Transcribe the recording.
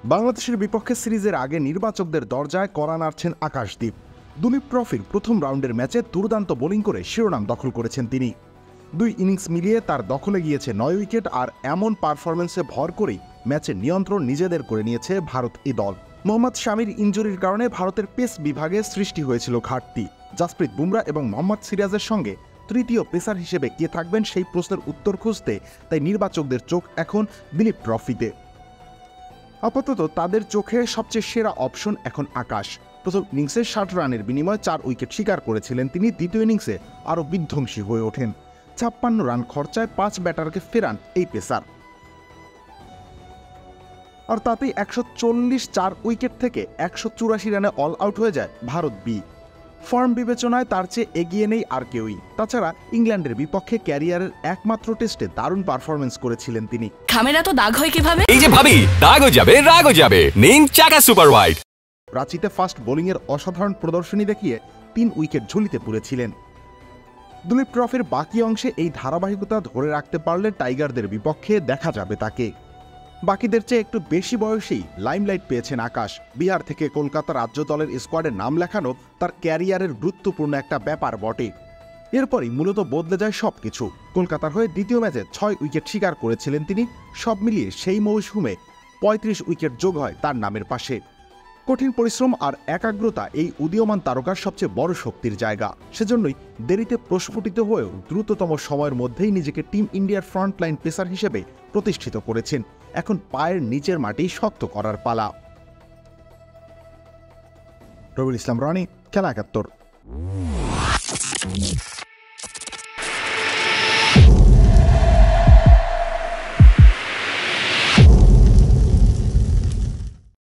বাংলাদেশের বিপক্ষে সিরিজের আগে নির্বাচকদের দরজায় কড়া নাড়ছেন আকাশদীপ। দুলীপ ট্রফির প্রথম রাউন্ডের ম্যাচে দুর্দান্ত বোলিং করে শিরোনাম দখল করেছেন তিনি। 2 ইনিংস মিলিয়ে তার দখলে গিয়েছে 9 উইকেট, আর এমন পারফরম্যান্সে ভর করেই ম্যাচের নিয়ন্ত্রণ নিজেদের করে নিয়েছে ভারত এই দল। মোহাম্মদ শামির ইনজুরির কারণে ভারতের পেস বিভাগে সৃষ্টি হয়েছিল ঘাটতি। জাসপ্রীত বুমরা এবং মোহাম্মদ সিরাজের সঙ্গে তৃতীয় পেসার হিসেবে কে থাকবেন সেই প্রশ্নের উত্তর খুঁজতে তাই নির্বাচকদের চোখ এখন দিলীপ ট্রফিতে। আপাতত তাদের চোখে সবচেয়ে সেরা অপশন এখন আকাশ। প্রথম ইনিংসে 60 রানের বিনিময়ে 4 উইকেট শিকার করেছিলেন তিনি। দ্বিতীয় ইনিংসে আরও বিধ্বংসী হয়ে ওঠেন। 56 রান খরচায় 5 ব্যাটারকে ফেরান এই পেসার, আর তাতেই 140 4 উইকেট থেকে 184 রানে অল আউট হয়ে যায় ভারত বি। ফর্ম বিবেচনায় তার চেয়ে এগিয়ে নেই আর কেউই। তাছাড়া ইংল্যান্ডের বিপক্ষে ক্যারিয়ারের একমাত্র টেস্টে দারুণ পারফরমেন্স করেছিলেন তিনি। খামেরা তো দাগ হয় কিভাবে? এই যে ভাবি, দাগও যাবে রাগও যাবে, নিন চাকা সুপার হোয়াইট। রাঁচিতে ফাস্ট বোলিংয়ের অসাধারণ প্রদর্শনী দেখিয়ে 3 উইকেট ঝুলিতে পুরেছিলেন। দুলীপ ট্রফির বাকি অংশে এই ধারাবাহিকতা ধরে রাখতে পারলে টাইগারদের বিপক্ষে দেখা যাবে তাকে। বাকিদের চেয়ে একটু বেশি বয়সেই লাইমলাইট পেয়েছেন আকাশ। বিহার থেকে কলকাতা রাজ্য দলের স্কোয়াডে নাম লেখানো তার ক্যারিয়ারের গুরুত্বপূর্ণ একটা ব্যাপার বটে। এরপরই মূলত বদলে যায় সবকিছু। কলকাতার হয়ে দ্বিতীয় ম্যাচে 6 উইকেট শিকার করেছিলেন তিনি। সব মিলিয়ে সেই মৌসুমে 35 উইকেট যোগ হয় তার নামের পাশে। কঠিন পরিশ্রম আর একাগ্রতা এই উদীয়মান তারকার সবচেয়ে বড় শক্তির জায়গা। সেজন্যই দেরিতে প্রস্ফুটিত হয়েও দ্রুততম সময়ের মধ্যেই নিজেকে টিম ইন্ডিয়ার ফ্রন্টলাইন পেসার হিসেবে প্রতিষ্ঠিত করেছেন। এখন পায়ের নিচের মাটি শক্ত করার পালা। রবিউল ইসলাম রনি, খেলা ৭১।